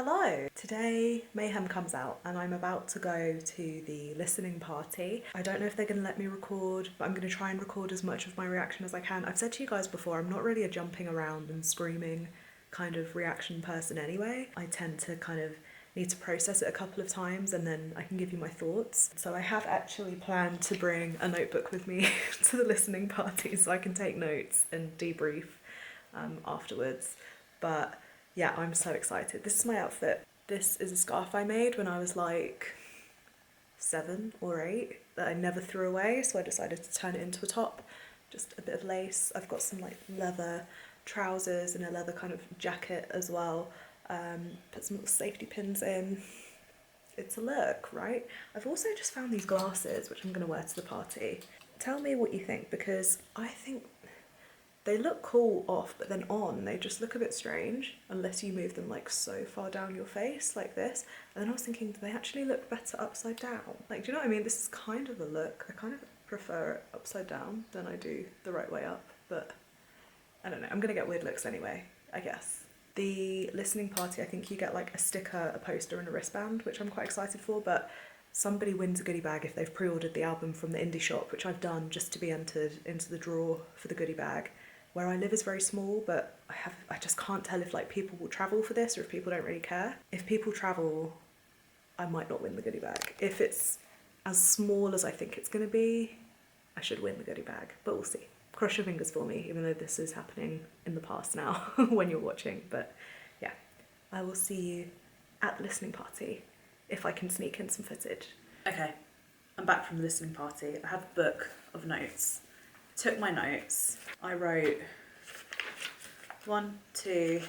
Hello! Today Mayhem comes out and I'm about to go to the listening party. I don't know if they're going to let me record, but I'm going to try and record as much of my reaction as I can. I've said to you guys before, I'm not really a jumping around and screaming kind of reaction person anyway. I tend to kind of need to process it a couple of times and then I can give you my thoughts. So I have actually planned to bring a notebook with me to the listening party so I can take notes and debrief afterwards. But yeah, I'm so excited. This is my outfit. This is a scarf I made when I was like 7 or 8 that I never threw away, so I decided to turn it into a top. Just a bit of lace. I've got some like leather trousers and a leather kind of jacket as well. Put some little safety pins in. It's a look, right? I've also just found these glasses, which I'm going to wear to the party. Tell me what you think, because I think they look cool off, but then on, they just look a bit strange unless you move them like so far down your face like this. And then I was thinking, do they actually look better upside down? Like, do you know what I mean? This is kind of a look. I kind of prefer it upside down than I do the right way up, but I don't know. I'm gonna get weird looks anyway, I guess. The listening party, I think you get like a sticker, a poster and a wristband, which I'm quite excited for, but somebody wins a goodie bag if they've pre-ordered the album from the indie shop, which I've done just to be entered into the draw for the goodie bag. Where I live is very small, but I just can't tell if like people will travel for this or if people don't really care. If people travel, I might not win the goodie bag. If it's as small as I think it's gonna be, I should win the goodie bag, but we'll see. Cross your fingers for me, even though this is happening in the past now when you're watching, but yeah. I will see you at the listening party if I can sneak in some footage. Okay, I'm back from the listening party. I have a book of notes. Took my notes. I wrote 1, 2,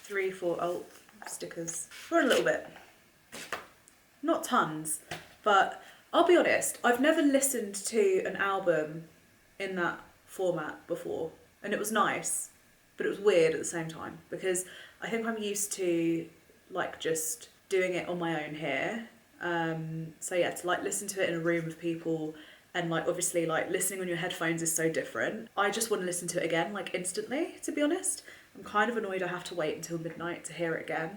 3, 4 stickers. Wrote a little bit. Not tons, but I'll be honest, I've never listened to an album in that format before, and it was nice, but it was weird at the same time, because I think I'm used to like just doing it on my own here. So yeah, to like listen to it in a room of people and like obviously like listening on your headphones is so different. I just want to listen to it again like instantly, to be honest. I'm kind of annoyed I have to wait until midnight to hear it again.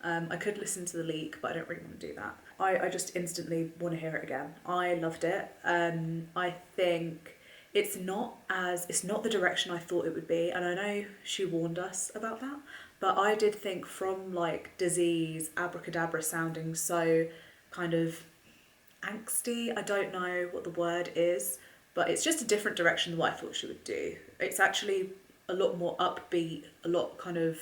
I could listen to the leak, but I don't really want to do that. I just instantly want to hear it again. I loved it. I think it's not the direction I thought it would be, and I know she warned us about that, but I did think from like Disease, Abracadabra sounding so kind of angsty, I don't know what the word is, but it's just a different direction than what I thought she would do. It's actually a lot more upbeat, a lot kind of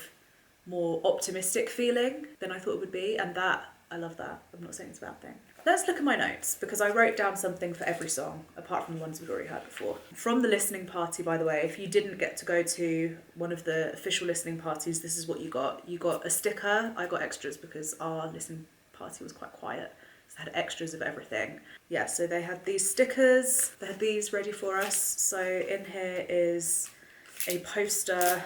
more optimistic feeling than I thought it would be, and that, I love that. I'm not saying it's a bad thing. Let's look at my notes, because I wrote down something for every song, apart from the ones we've already heard before. From the listening party, by the way, if you didn't get to go to one of the official listening parties, this is what you got. You got a sticker. I got extras because our listening party was quite quiet. Had extras of everything. Yeah, so they had these stickers, they had these ready for us. So in here is a poster,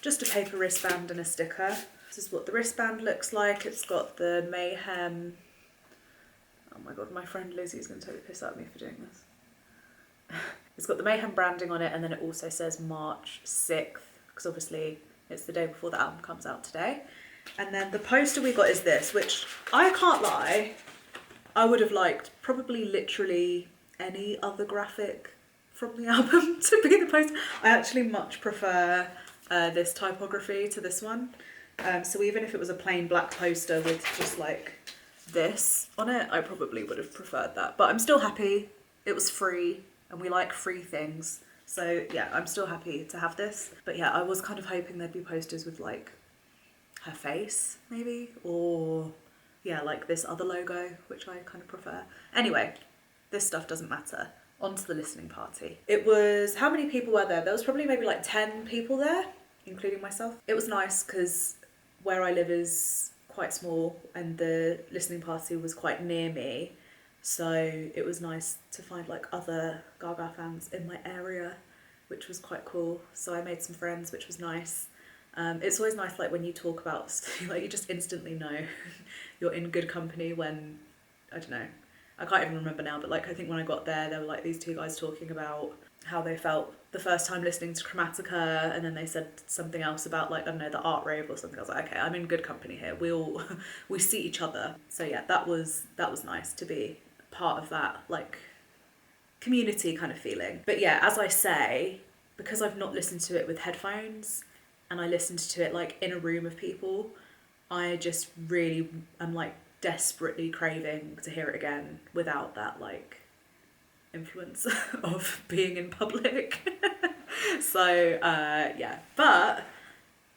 just a paper wristband and a sticker. This is what the wristband looks like. It's got the Mayhem. Oh my god, my friend Lizzie's going to totally piss at me for doing this. It's got the Mayhem branding on it, and then it also says March 6th, because obviously it's the day before the album comes out today. And then the poster we got is this, which I can't lie, I would have liked probably literally any other graphic from the album to be the poster. I actually much prefer this typography to this one. So even if it was a plain black poster with just like this on it, I probably would have preferred that. But I'm still happy. It was free and we like free things. So yeah, I'm still happy to have this. But yeah, I was kind of hoping there'd be posters with like her face maybe, or yeah, like this other logo, which I kind of prefer. Anyway, this stuff doesn't matter. On to the listening party. It was, how many people were there? There was probably maybe like 10 people there, including myself. It was nice because where I live is quite small and the listening party was quite near me. So it was nice to find like other GAGA fans in my area, which was quite cool. So I made some friends, which was nice. It's always nice like when you talk about, like you just instantly know you're in good company when, I don't know, I can't even remember now, but like I think when I got there were like these two guys talking about how they felt the first time listening to Chromatica, and then they said something else about like, I don't know, the art rave or something. I was like, okay, I'm in good company here. We all we see each other. So yeah, that was nice to be part of that like community kind of feeling. But yeah, as I say, because I've not listened to it with headphones and I listened to it like in a room of people, I just really am like desperately craving to hear it again without that like influence of being in public. So yeah, but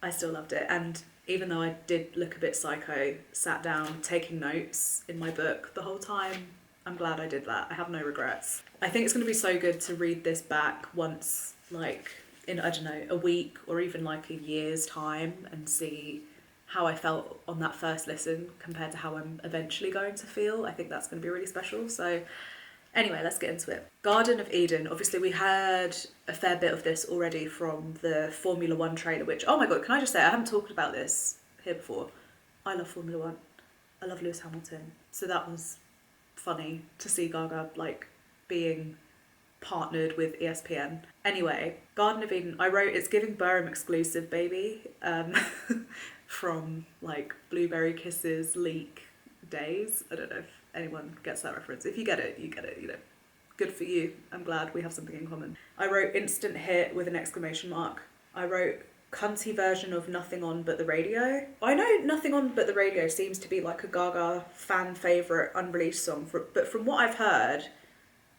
I still loved it. And even though I did look a bit psycho, sat down taking notes in my book the whole time, I'm glad I did that. I have no regrets. I think it's going to be so good to read this back once, like in, I don't know, a week or even like a year's time, and see how I felt on that first listen compared to how I'm eventually going to feel. I think that's going to be really special. So anyway, let's get into it. Garden of Eden. Obviously, we heard a fair bit of this already from the Formula One trailer, which, oh my god, can I just say, I haven't talked about this here before. I love Formula One. I love Lewis Hamilton. So that was funny to see Gaga, like, being partnered with ESPN. Anyway, Garden of Eden. I wrote, it's giving Burham exclusive, baby. From, like, Blueberry Kisses leak days. I don't know if anyone gets that reference. If you get it, you get it, you know. Good for you. I'm glad we have something in common. I wrote instant hit with an exclamation mark. I wrote cunty version of Nothing On But The Radio. I know Nothing On But The Radio seems to be like a Gaga fan favourite unreleased song, but from what I've heard,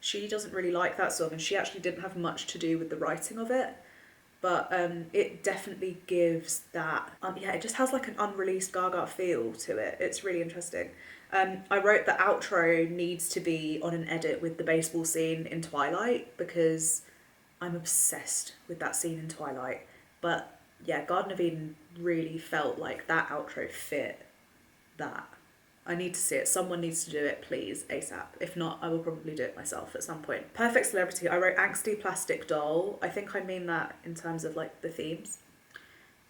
she doesn't really like that song, and she actually didn't have much to do with the writing of it. But it definitely gives that, yeah, it just has like an unreleased Gaga feel to it. It's really interesting. I wrote the outro needs to be on an edit with the baseball scene in Twilight, because I'm obsessed with that scene in Twilight. But yeah, Garden of Eden really felt like that outro fit that. I need to see it. Someone needs to do it, please, ASAP. If not, I will probably do it myself at some point. Perfect Celebrity. I wrote angsty plastic doll. I think I mean that in terms of like the themes,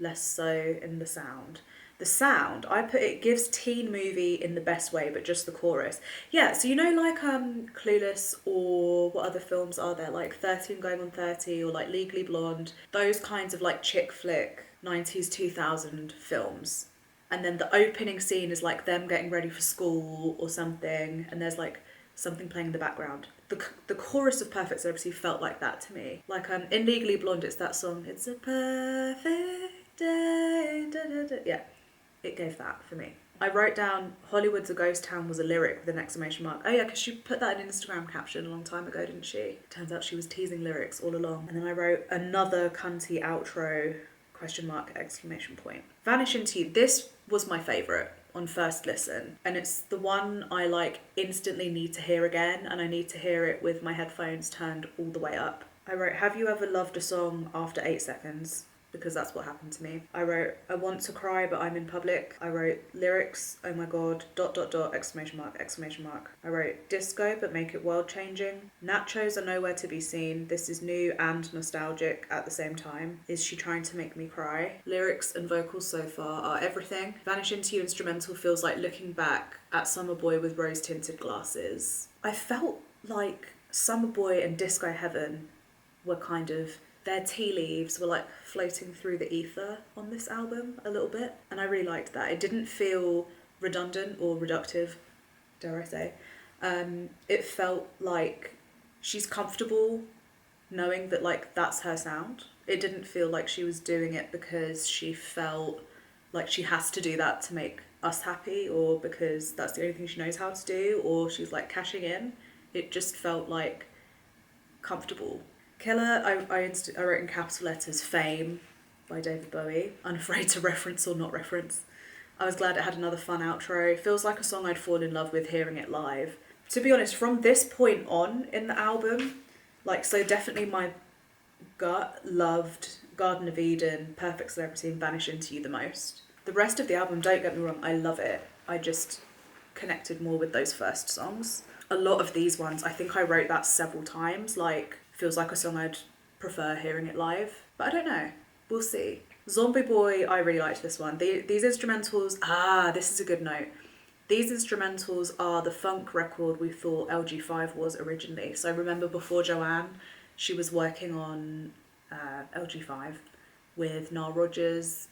less so in the sound. The sound, I put it gives teen movie in the best way, but just the chorus. Yeah, so you know like Clueless, or what other films are there? Like 13 Going on 30, or like Legally Blonde. Those kinds of like chick flick 90s 2000 films. And then the opening scene is like them getting ready for school or something, and there's like something playing in the background. The chorus of Perfect Celebrity felt like that to me. Like in Legally Blonde, it's that song, it's a perfect day, da, da, da. Yeah, it gave that for me. I wrote down Hollywood's a ghost town was a lyric with an exclamation mark. Oh yeah, because she put that in an Instagram caption a long time ago, didn't she? Turns out she was teasing lyrics all along. And then I wrote another cunty outro, question mark, exclamation point. Vanish Into You. This was my favourite on first listen, and it's the one I like instantly need to hear again, and I need to hear it with my headphones turned all the way up. I wrote, have you ever loved a song after 8 seconds? Because that's what happened to me. I wrote, I want to cry but I'm in public. I wrote lyrics, oh my god, dot dot dot, exclamation mark, exclamation mark. I wrote disco but make it world changing. Nachos are nowhere to be seen. This is new and nostalgic at the same time. Is she trying to make me cry? Lyrics and vocals so far are everything. Vanish Into You instrumental feels like looking back at Summer Boy with rose tinted glasses. I felt like Summer Boy and Disco Heaven were kind of, their tea leaves were like floating through the ether on this album a little bit, and I really liked that. It didn't feel redundant or reductive, dare I say. It felt like she's comfortable knowing that like that's her sound. It didn't feel like she was doing it because she felt like she has to do that to make us happy, or because that's the only thing she knows how to do, or she's like cashing in. It just felt like comfortable. Killer, I wrote in capital letters, Fame by David Bowie. Unafraid to reference or not reference. I was glad it had another fun outro. Feels like a song I'd fall in love with hearing it live. To be honest, from this point on in the album, like, so definitely my gut loved Garden of Eden, Perfect Celebrity, and Vanish Into You the most. The rest of the album, don't get me wrong, I love it. I just connected more with those first songs. A lot of these ones, I think I wrote that several times, like, feels like a song I'd prefer hearing it live. But I don't know. We'll see. Zombie Boy, I really liked this one. These instrumentals, this is a good note. These instrumentals are the funk record we thought LG5 was originally. So I remember before Joanne, She was working on LG5 with Nile Rodgers.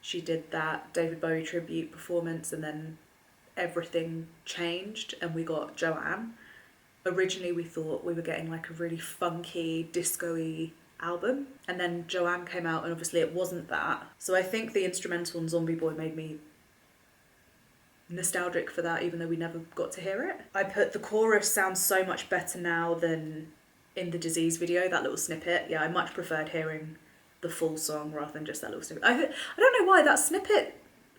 She did that David Bowie tribute performance, and then everything changed and we got Joanne. Originally we thought we were getting like a really funky, disco-y album, and then Joanne came out and obviously it wasn't that. So I think the instrumental on Zombie Boy made me nostalgic for that, even though we never got to hear it. I put the chorus sounds so much better now than in the Disease video, that little snippet. Yeah, I much preferred hearing the full song rather than just that little snippet. I don't know why, that snippet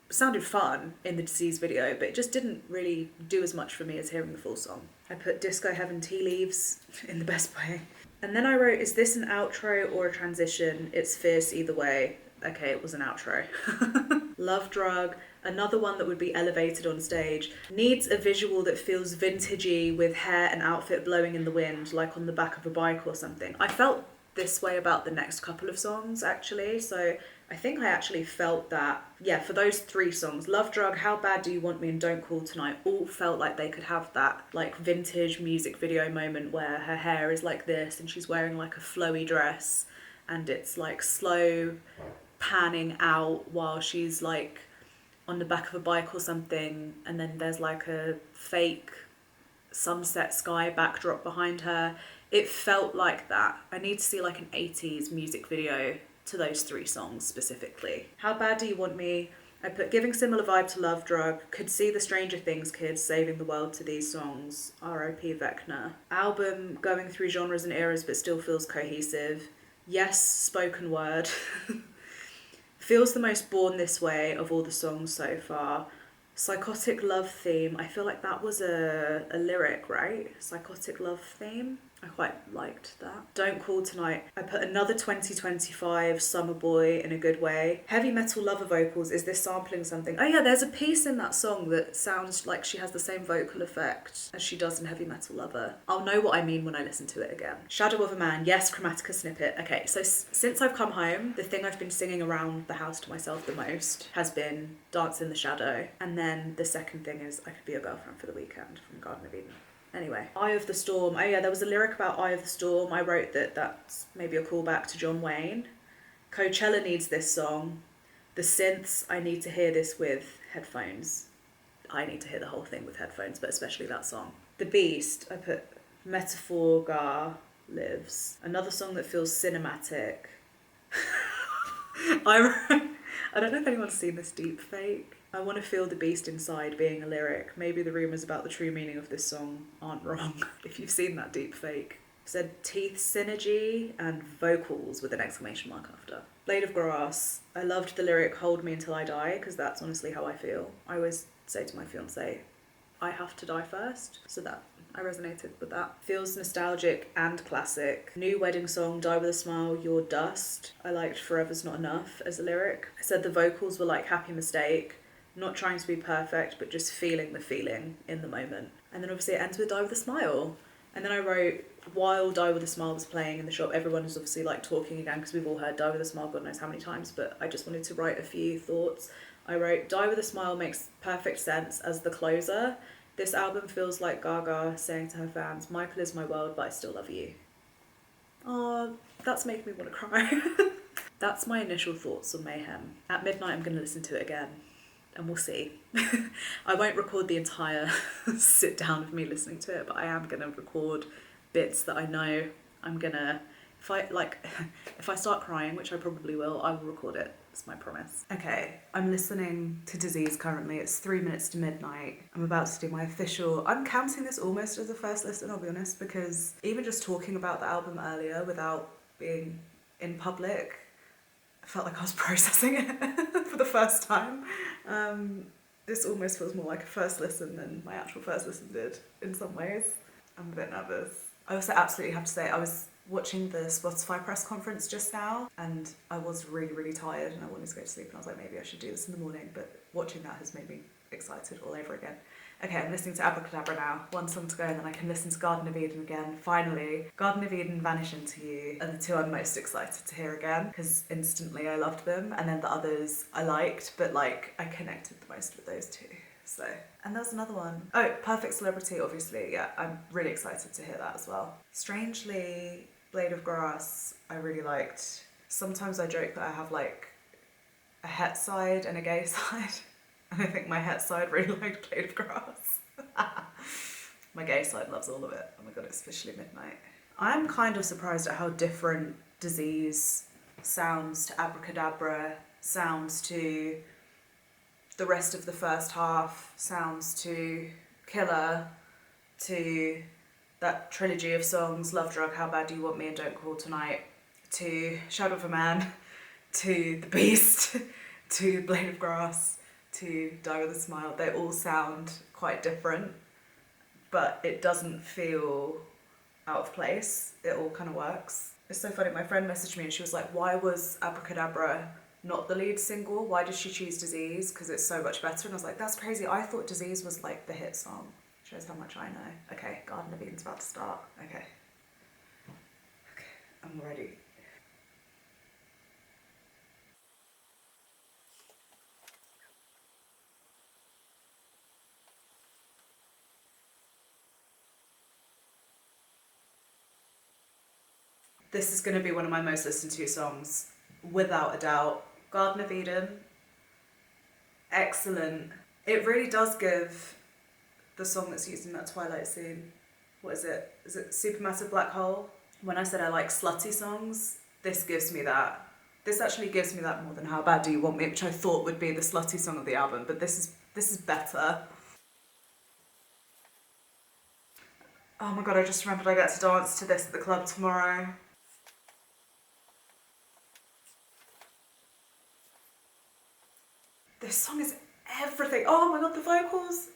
sounded fun in the Disease video, but it just didn't really do as much for me as hearing the full song. I put Disco Heaven Tea Leaves in the best way. And then I wrote, is this an outro or a transition? It's fierce either way. Okay, it was an outro. Love Drug, another one that would be elevated on stage. Needs a visual that feels vintagey with hair and outfit blowing in the wind, like on the back of a bike or something. I felt this way about the next couple of songs, actually, so I think I actually felt that, yeah, for those 3 songs, Love Drug, How Bad Do You Want Me, and Don't Call Tonight, all felt like they could have that like vintage music video moment where her hair is like this and she's wearing like a flowy dress and it's like slow panning out while she's like on the back of a bike or something, and then there's like a fake sunset sky backdrop behind her. It felt like that. I need to see like an 80s music video to those 3 songs specifically. How Bad Do You Want Me? I put giving similar vibe to Love Drug. Could see the Stranger Things kids saving the world to these songs. R.I.P. Vecna. Album going through genres and eras but still feels cohesive. Yes, spoken word. Feels the most born this way of all the songs so far. Psychotic Love Theme. I feel like that was a lyric, right? Psychotic Love Theme. I quite liked that. Don't Call Tonight. I put another 2025 Summer Boy in a good way. Heavy metal lover vocals. Is this sampling something? Oh yeah, there's a piece in that song that sounds like she has the same vocal effect as she does in Heavy Metal Lover. I'll know what I mean when I listen to it again. Shadow of a Man. Yes, Chromatica snippet. Okay, so since I've come home, the thing I've been singing around the house to myself the most has been Dance in the Shadow. And then the second thing is I Could Be Your Girlfriend for the Weekend from Garden of Eden. Anyway, Eye of the Storm. Oh yeah, there was a lyric about Eye of the Storm. I wrote that that's maybe a callback to John Wayne. Coachella needs this song. The synths, I need to hear this with headphones. I need to hear the whole thing with headphones, but especially that song. The Beast, I put Metaphor Gar Lives. Another song that feels cinematic. I don't know if anyone's seen this deep fake. I want to feel the beast inside being a lyric. Maybe the rumours about the true meaning of this song aren't wrong. If you've seen that deep fake. Said teeth synergy and vocals with an exclamation mark after. Blade of Grass. I loved the lyric Hold Me Until I Die, because that's honestly how I feel. I always say to my fiancé, I have to die first. So that, I resonated with that. Feels nostalgic and classic. New wedding song, Die With A Smile, Your Dust. I liked Forever's Not Enough as a lyric. I said the vocals were like Happy Mistake. Not trying to be perfect, but just feeling the feeling in the moment. And then obviously it ends with Die With A Smile. And then I wrote, while Die With A Smile was playing in the shop, everyone was obviously like talking again because we've all heard Die With A Smile God knows how many times, but I just wanted to write a few thoughts. I wrote, Die With A Smile makes perfect sense as the closer. This album feels like Gaga saying to her fans, Michael is my world, but I still love you. Oh, that's making me want to cry. That's my initial thoughts on Mayhem. At midnight I'm going to listen to it again. And we'll see. I won't record the entire sit down of me listening to it, but I am gonna record bits that I know I'm gonna, if I start crying, which I probably will, I will record it. It's my promise. Okay, I'm listening to Disease currently. It's 3 minutes to midnight. I'm about to do my official, I'm counting this almost as a first listen, I'll be honest, because even just talking about the album earlier without being in public, I felt like I was processing it for the first time. This almost feels more like a first listen than my actual first listen did in some ways. I'm a bit nervous. I also absolutely have to say I was watching the Spotify press conference just now and I was really, really tired and I wanted to go to sleep and I was like, maybe I should do this in the morning, but watching that has made me excited all over again. Okay, I'm listening to Abracadabra now. One song to go and then I can listen to Garden of Eden again. Finally, Garden of Eden, Vanish Into You are the 2 I'm most excited to hear again because instantly I loved them, and then the others I liked, but like I connected the most with those 2. So, and there's another one. Oh, Perfect Celebrity, obviously. Yeah, I'm really excited to hear that as well. Strangely, Blade of Grass, I really liked. Sometimes I joke that I have like a het side and a gay side. And I think my het side really liked Blade of Grass. My gay side loves all of it. Oh my god, it's officially midnight. I'm kind of surprised at how different Disease sounds to Abracadabra, sounds to the rest of the first half, sounds to Killer, to that trilogy of songs, Love Drug, How Bad Do You Want Me and Don't Call Tonight, to Shadow of a Man, to The Beast, to Blade of Grass, to Die With a Smile. They all sound quite different, but it doesn't feel out of place. It all kind of works. It's so funny, my friend messaged me and she was like, why was Abracadabra not the lead single? Why did she choose Disease? Because it's so much better. And I was like, that's crazy. I thought Disease was like the hit song. Shows how much I know. Okay, Garden of Eden's about to start. Okay, I'm ready. This is going to be one of my most listened to songs, without a doubt. Garden of Eden, excellent. It really does give the song that's used in that Twilight scene. What is it? Is it Supermassive Black Hole? When I said I like slutty songs, this gives me that. This actually gives me that more than How Bad Do You Want Me, which I thought would be the slutty song of the album, but this is better. Oh my god, I just remembered I get to dance to this at the club tomorrow. This song is everything. Oh my god, the vocals.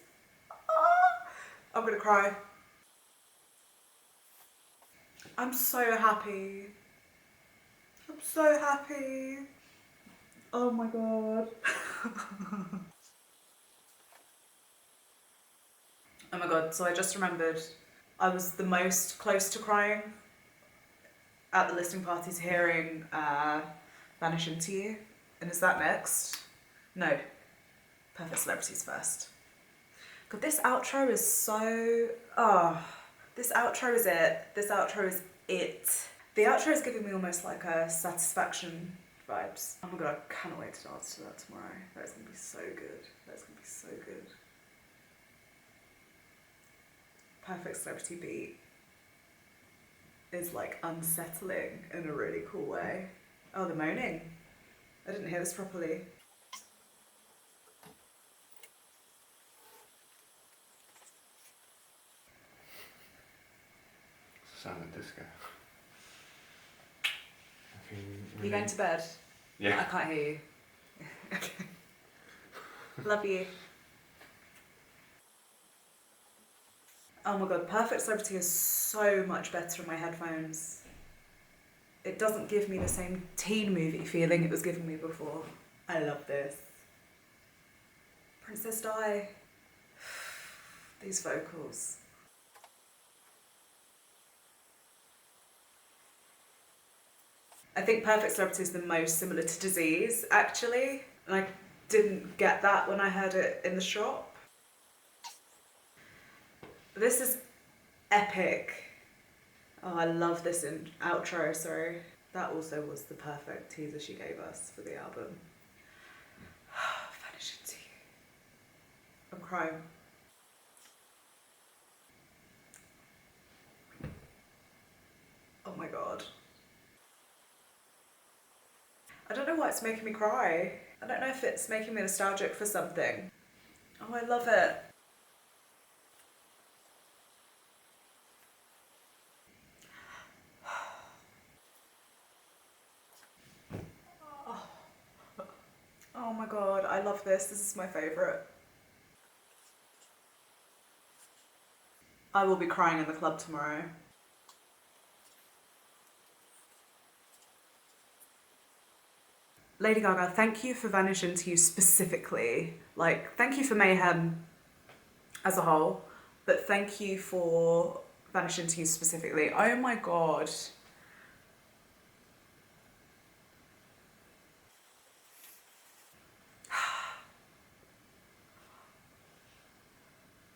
Ah, I'm gonna cry. I'm so happy. I'm so happy. Oh my god. Oh my god, so I just remembered I was the most close to crying at the listening party to hearing Vanish Into You. And is that next? No. Perfect Celebrities first. God, this outro is so... Oh, this outro is it. This outro is it. The outro is giving me almost like a Satisfaction vibes. Oh my god, I cannot wait to dance to that tomorrow. That's gonna be so good. That's gonna be so good. Perfect Celebrity beat is like unsettling in a really cool way. Oh, the moaning. I didn't hear this properly. Sound of disco. You going to bed? Yeah. I can't hear you. Okay. Love you. Oh my god, Perfect Celebrity is so much better in my headphones. It doesn't give me the same teen movie feeling it was giving me before. I love this. Princess Di. These vocals. I think Perfect Celebrity is the most similar to Disease, actually. And I didn't get that when I heard it in the shop. This is epic. Oh, I love this outro, sorry. That also was the perfect teaser she gave us for the album. Vanish Into You. I'm crying. Oh my god. I don't know why it's making me cry. I don't know if it's making me nostalgic for something. Oh, I love it. Oh my god, I love this. This is my favourite. I will be crying in the club tomorrow. Lady Gaga, thank you for Vanish Into You specifically. Like, thank you for Mayhem as a whole, but thank you for Vanish Into You specifically. Oh my god.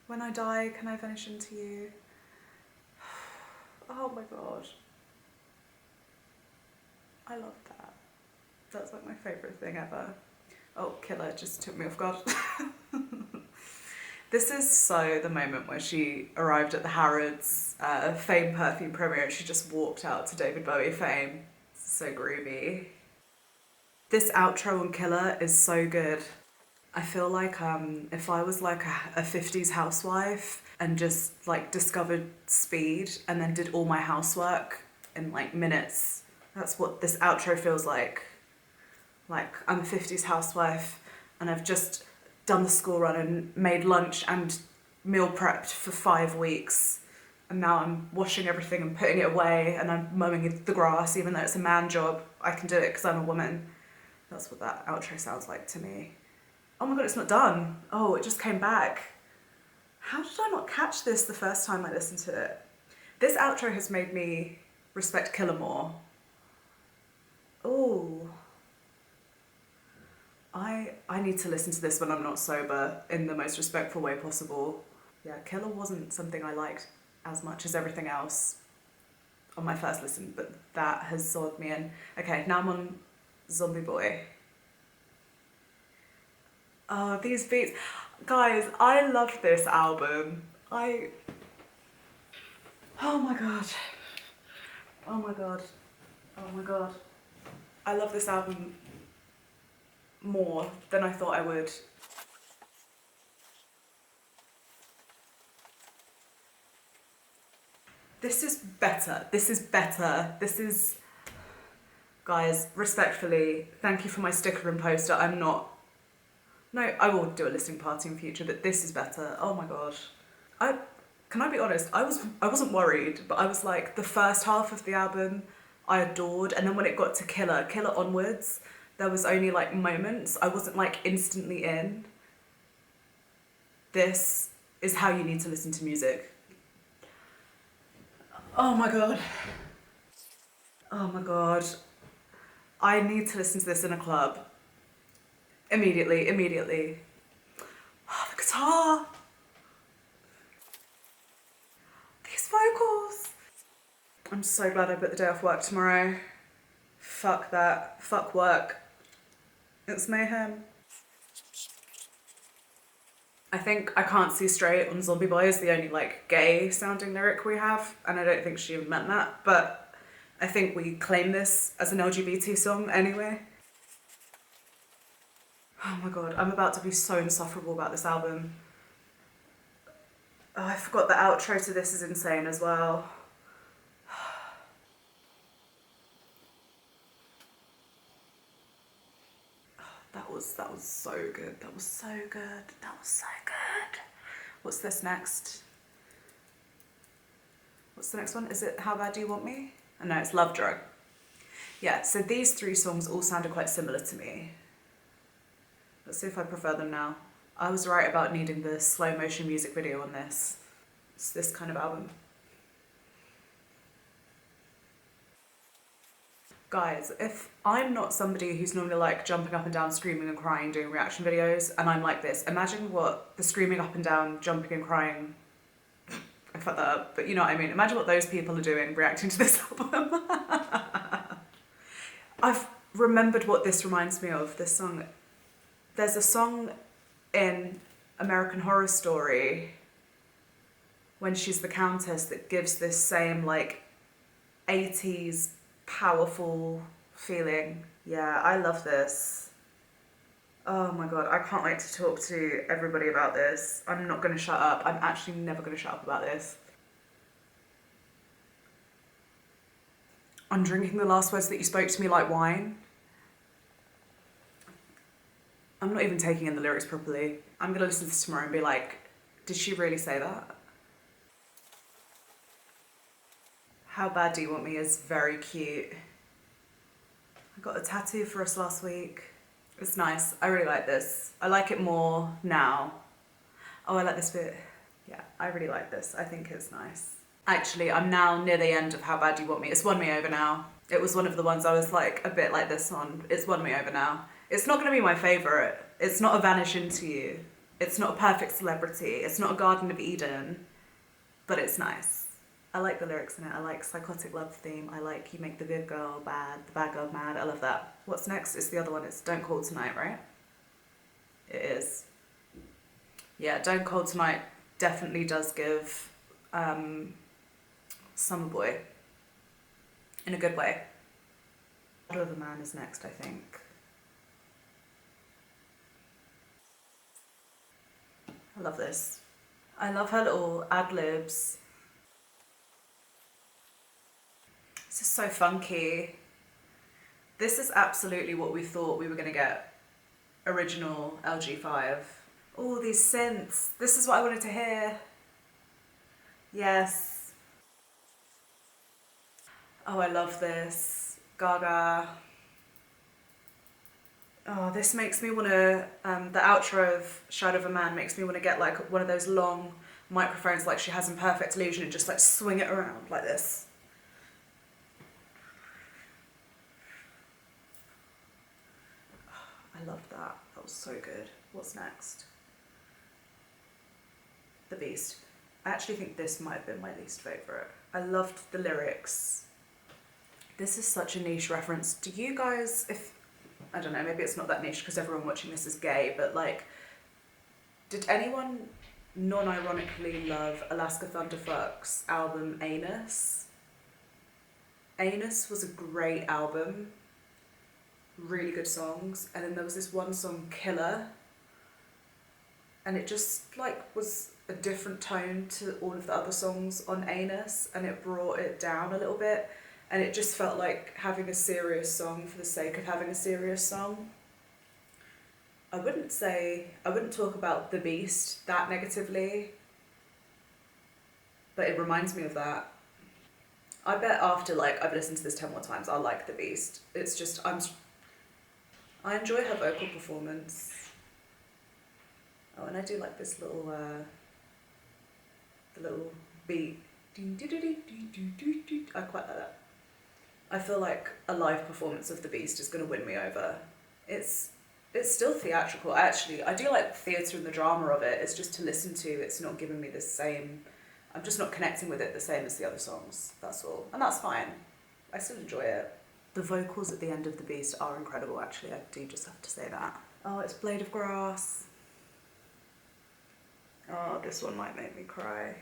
When I die, can I vanish into you? Oh my god. I love that. That's like my favourite thing ever. Oh, Killer just took me off guard. This is so the moment where she arrived at the Harrods Fame perfume premiere and she just walked out to David Bowie Fame. So groovy. This outro on Killer is so good. I feel like if I was like a 50s housewife and just like discovered speed and then did all my housework in like minutes, that's what this outro feels like. Like I'm a 50s housewife and I've just done the school run and made lunch and meal prepped for 5 weeks. And now I'm washing everything and putting it away and I'm mowing the grass, even though it's a man job. I can do it because I'm a woman. That's what that outro sounds like to me. Oh my God, it's not done. Oh, it just came back. How did I not catch this the first time I listened to it? This outro has made me respect Killer more. Oh. I need to listen to this when I'm not sober in the most respectful way possible. Yeah, Killer wasn't something I liked as much as everything else on my first listen, but that has sold me in. Okay, now I'm on Zombie Boy. Oh, these beats. Guys, I love this album. Oh my God. Oh my God. Oh my God. I love this album more than I thought I would. This is better. This is better. This is... Guys, respectfully, thank you for my sticker and poster. I'm not... No, I will do a listening party in future, but this is better. Oh my God. Can I be honest? I wasn't worried, but I was like, the first half of the album I adored, and then when it got to Killer onwards, there was only like moments. I wasn't like instantly in. This is how you need to listen to music. Oh my God. Oh my God. I need to listen to this in a club. Immediately. Oh, the guitar. These vocals. I'm so glad I booked the day off work tomorrow. Fuck that. Fuck work. It's Mayhem. I think I Can't See Straight on Zombie Boy is the only like gay sounding lyric we have, and I don't think she even meant that, but I think we claim this as an LGBT song anyway. Oh my God, I'm about to be so insufferable about this album. Oh, I forgot the outro to this is insane as well. That was so good. That was so good. That was so good. What's this next? What's the next one? Is it How Bad Do You Want Me? Oh no, it's Love Drug. Yeah, so these 3 songs all sounded quite similar to me. Let's see if I prefer them now. I was right about needing the slow motion music video on this. It's this kind of album. Guys, if I'm not somebody who's normally like jumping up and down, screaming and crying, doing reaction videos, and I'm like this, imagine what the screaming up and down, jumping and crying, I fucked that up, but you know what I mean. Imagine what those people are doing reacting to this album. I've remembered what this reminds me of, this song. There's a song in American Horror Story when she's the Countess that gives this same like 80s powerful feeling. Yeah, I love this. Oh my God, I can't wait to talk to everybody about this. I'm not gonna shut up. I'm actually never gonna shut up about this. I'm drinking the last words that you spoke to me like wine. I'm not even taking in the lyrics properly. I'm gonna listen to this tomorrow and be like, did she really say that? How Bad Do You Want Me is very cute. I got a tattoo for us last week. It's nice. I really like this. I like it more now. Oh, I like this bit. Yeah, I really like this. I think it's nice. Actually, I'm now near the end of How Bad Do You Want Me. It's won me over now. It was one of the ones I was like a bit like this one. It's won me over now. It's not gonna be my favorite. It's not a Vanish Into You. It's not a Perfect Celebrity. It's not a Garden of Eden, but it's nice. I like the lyrics in it. I like psychotic love theme. I like you make the good girl bad, the bad girl mad. I love that. What's next? It's the other one. It's Don't Call Tonight, right? It is. Yeah, Don't Call Tonight definitely does give Summer Boy in a good way. Shadow of a Man is next, I think. I love this. I love her little ad libs. This is so funky. This is absolutely what we thought we were going to get. Original LG5. All these synths. This is what I wanted to hear. Yes. Oh, I love this. Gaga. Oh, this makes me want to, the outro of Shadow of a Man makes me want to get like one of those long microphones like she has in Perfect Illusion and just like swing it around like this. I loved that. That was so good. What's next? The Beast. I actually think this might have been my least favourite. I loved the lyrics. This is such a niche reference. Do you guys, if, I don't know, maybe it's not that niche because everyone watching this is gay, but like, did anyone non-ironically love Alaska Thunderfuck's album Anus? Anus was a great album. Really good songs. And then there was this one song, Killer, and it just like was a different tone to all of the other songs on Anus, and it brought it down a little bit, and it just felt like having a serious song for the sake of having a serious song. I wouldn't talk about The Beast that negatively, but it reminds me of that. I bet after like I've listened to this 10 more times, I'll like The Beast. It's just I enjoy her vocal performance. Oh, and I do like this little the little beat. I quite like that. I feel like a live performance of The Beast is going to win me over. It's still theatrical. I do like the theatre and the drama of it. It's just to listen to, it's not giving me the same, I'm just not connecting with it the same as the other songs, that's all. And that's fine. I still enjoy it. The vocals at the end of The Beast are incredible, actually. I do just have to say that. Oh, it's Blade of Grass. Oh, this one might make me cry.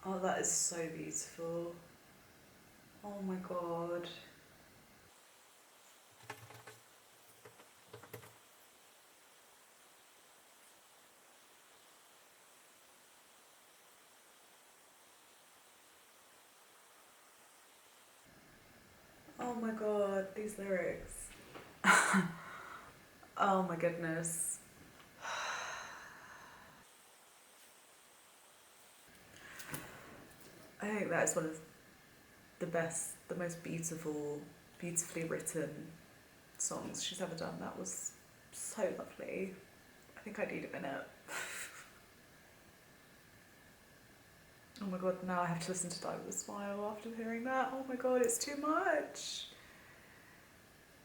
Oh, that is so beautiful. Oh my god. Oh my god, these lyrics. Oh my goodness. I think that is one of the best, the most beautifully written songs she's ever done. That was so lovely. I think I need a minute. Oh my god, now I have to listen to Die With A Smile after hearing that. Oh my god, it's too much.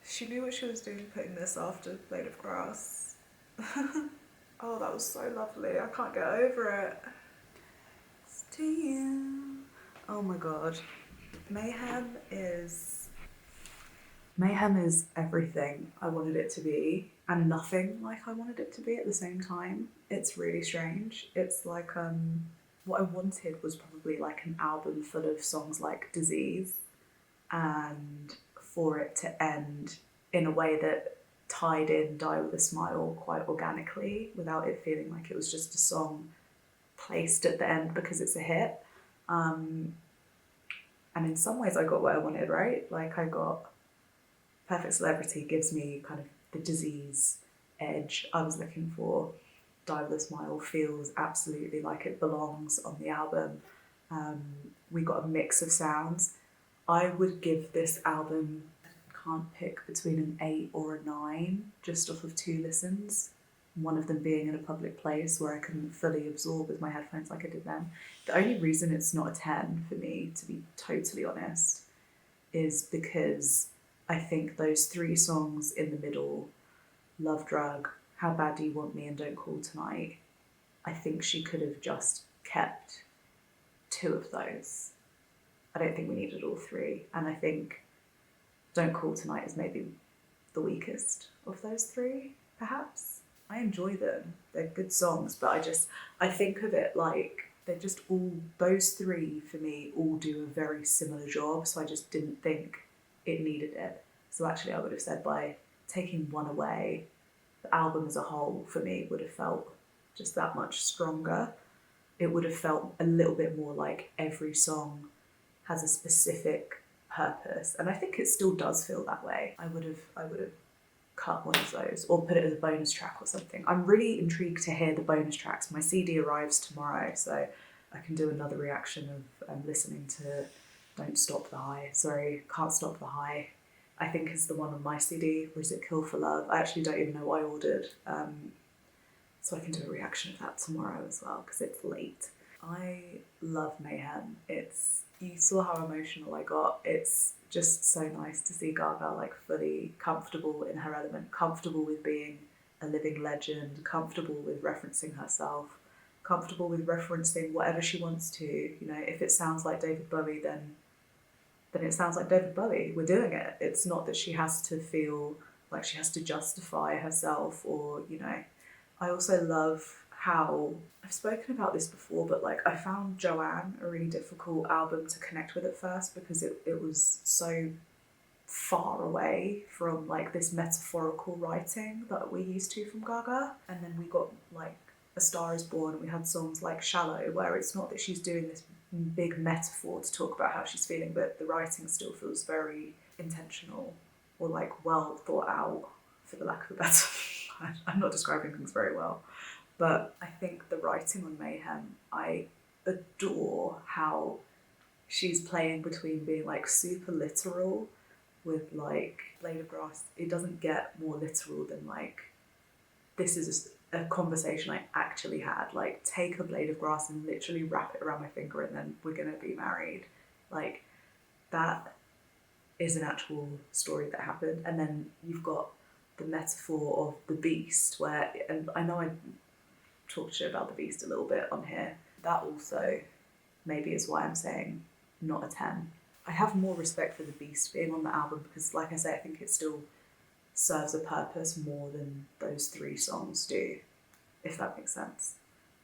She knew what she was doing putting this after Blade of Grass. Oh, that was so lovely. I can't get over it. It's to you. Oh my god. Mayhem is everything I wanted it to be and nothing like I wanted it to be at the same time. It's really strange. It's like what I wanted was probably like an album full of songs like Disease, and for it to end in a way that tied in Die With A Smile quite organically without it feeling like it was just a song placed at the end because it's a hit. And in some ways I got what I wanted, right? Like I got Perfect Celebrity gives me kind of the Disease edge I was looking for. Die With A Smile feels absolutely like it belongs on the album. We got a mix of sounds. I would give this album, I can't pick between an 8 or a 9 just off of 2 listens. One of them being in a public place where I couldn't fully absorb with my headphones like I did then. The only reason it's not a 10 for me, to be totally honest, is because I think those 3 songs in the middle Love Drug, How Bad Do You Want Me, and Don't Call Tonight, I think she could have just kept 2 of those. I don't think we needed all 3. And I think Don't Call Tonight is maybe the weakest of those 3, perhaps. I enjoy them. They're good songs, but I think of it like they're just all, those 3 for me all do a very similar job, so I just didn't think it needed it. So actually I would have said by taking one away, the album as a whole for me would have felt just that much stronger. It would have felt a little bit more like every song has a specific purpose, and I think it still does feel that way. I would have cut one of those or put it as a bonus track or something. I'm really intrigued to hear the bonus tracks. My CD arrives tomorrow, so I can do another reaction of listening to Don't Stop the High. Sorry, Can't Stop the High, I think is the one on my CD, or is it Kill for Love? I actually don't even know what I ordered. So I can do a reaction of that tomorrow as well, because it's late. I love Mayhem. You saw how emotional I got. It's just so nice to see Gaga like fully comfortable in her element, comfortable with being a living legend, comfortable with referencing herself, comfortable with referencing whatever she wants to. You know, if it sounds like David Bowie, then it sounds like David Bowie. We're doing it. It's not that she has to feel like she has to justify herself, or, you know. I also love how, I've spoken about this before, but like I found Joanne a really difficult album to connect with at first, because it was so far away from like this metaphorical writing that we're used to from Gaga. And then we got like A Star Is Born, and we had songs like Shallow, where it's not that she's doing this big metaphor to talk about how she's feeling, but the writing still feels very intentional, or like well thought out, for the lack of a better I'm not describing things very well. But I think the writing on Mayhem, I adore how she's playing between being like super literal with like Blade of Grass. It doesn't get more literal than like, this is a conversation I actually had. Like, take a blade of grass and literally wrap it around my finger and then we're gonna be married. Like, that is an actual story that happened. And then you've got the metaphor of the beast, where, and I know I talked to you about the beast a little bit on here, that also maybe is why I'm saying not a 10. I have more respect for the beast being on the album, because like I say, I think it still serves a purpose more than those 3 songs do, if that makes sense.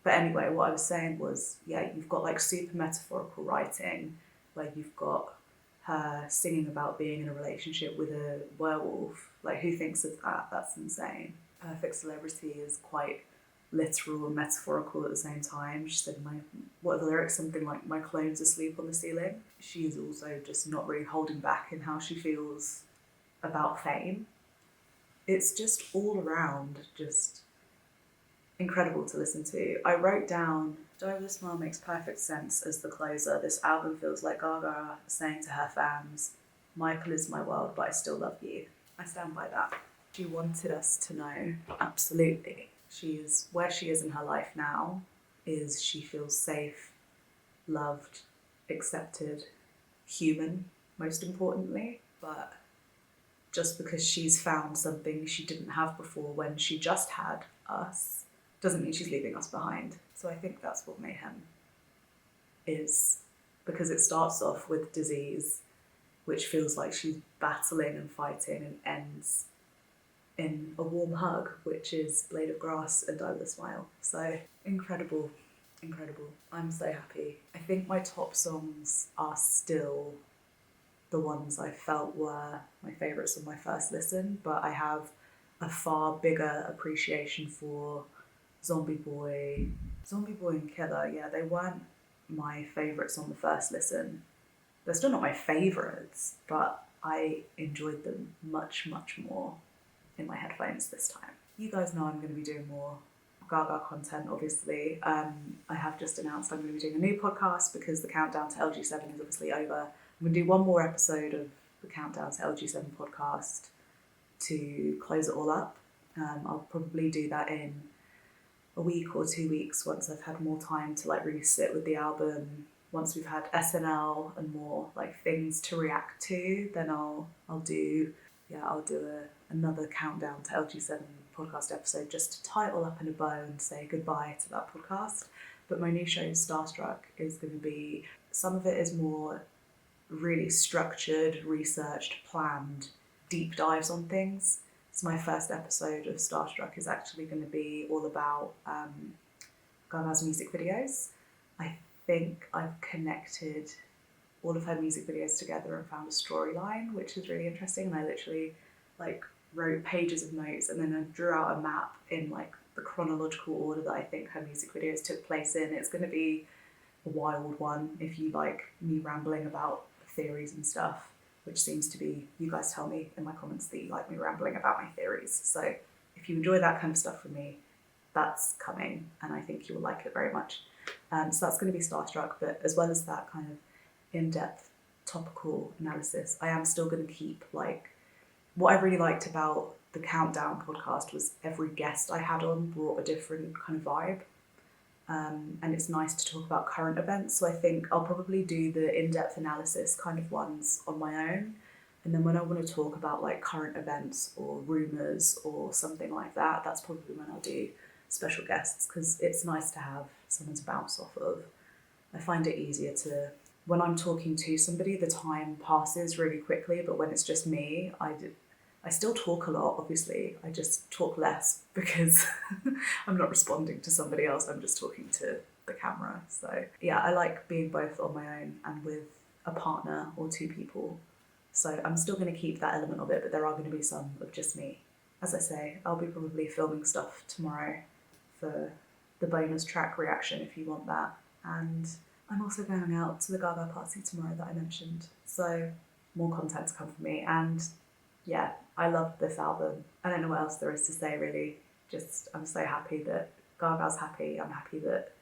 But anyway, what I was saying was, yeah, you've got like super metaphorical writing, where you've got her singing about being in a relationship with a werewolf. Like, who thinks of that? That's insane. Perfect Celebrity is quite literal and metaphorical at the same time. She said, what are the lyrics? Something like, my clone's asleep on the ceiling. She is also just not really holding back in how she feels about fame. It's just all around just incredible to listen to. I wrote down, Dive the Smile makes perfect sense as the closer. This album feels like Gaga saying to her fans, Michael is my world, but I still love you. I stand by that. She wanted us to know, absolutely. She is where she is in her life now, is she feels safe, loved, accepted, human, most importantly. But just because she's found something she didn't have before when she just had us, doesn't mean she's leaving us behind. So I think that's what Mayhem is, because it starts off with Disease, which feels like she's battling and fighting, and ends in a warm hug, which is Blade of Grass and Die With a Smile. So incredible, incredible. I'm so happy. I think my top songs are still the ones I felt were my favourites on my first listen, but I have a far bigger appreciation for Zombie Boy and Killer. Yeah, they weren't my favourites on the first listen. They're still not my favourites, but I enjoyed them much, much more in my headphones this time. You guys know I'm going to be doing more Gaga content, obviously. I have just announced I'm going to be doing a new podcast, because the countdown to LG7 is obviously over. I'm going to do one more episode of the countdown to LG7 podcast to close it all up. I'll probably do that in a week or 2 weeks, once I've had more time to like really sit with the album. Once we've had SNL and more like things to react to, then I'll do another countdown to LG7 podcast episode just to tie it all up in a bow and say goodbye to that podcast. But my new show, Starstruck, is going to be, some of it is more really structured, researched, planned, deep dives on things. So my first episode of Starstruck is actually going to be all about Gaga's music videos. I think I've connected all of her music videos together and found a storyline, which is really interesting. And I literally like wrote pages of notes and then I drew out a map in like the chronological order that I think her music videos took place in. It's going to be a wild one if you like me rambling about theories and stuff, which seems to be, you guys tell me in my comments that you like me rambling about my theories. So if you enjoy that kind of stuff from me, that's coming and I think you will like it very much. So that's going to be Starstruck, but as well as that kind of in-depth topical analysis, I am still going to keep like, what I really liked about the Countdown podcast was every guest I had on brought a different kind of vibe. And it's nice to talk about current events. So I think I'll probably do the in-depth analysis kind of ones on my own. And then when I want to talk about like current events or rumours or something like that, that's probably when I'll do special guests, because it's nice to have someone to bounce off of. I find it easier to, when I'm talking to somebody, the time passes really quickly, but when it's just me, I still talk a lot, obviously. I just talk less because I'm not responding to somebody else. I'm just talking to the camera. So yeah, I like being both on my own and with a partner or two people. So I'm still going to keep that element of it, but there are going to be some of just me. As I say, I'll be probably filming stuff tomorrow for the bonus track reaction if you want that. And I'm also going out to the GAGA party tomorrow that I mentioned. So more content to come from me. And yeah, I love this album. I don't know what else there is to say really. Just, I'm so happy that Gaga's happy. I'm happy that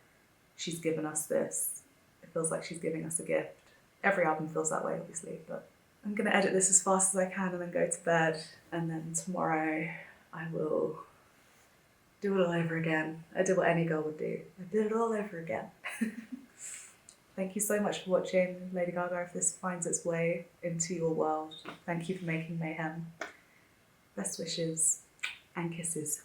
she's given us this. It feels like she's giving us a gift. Every album feels that way, obviously, but I'm going to edit this as fast as I can and then go to bed. And then tomorrow I will do it all over again. I did what any girl would do. I did it all over again. Thank you so much for watching, Lady Gaga, if this finds its way into your world. Thank you for making Mayhem. Best wishes and kisses.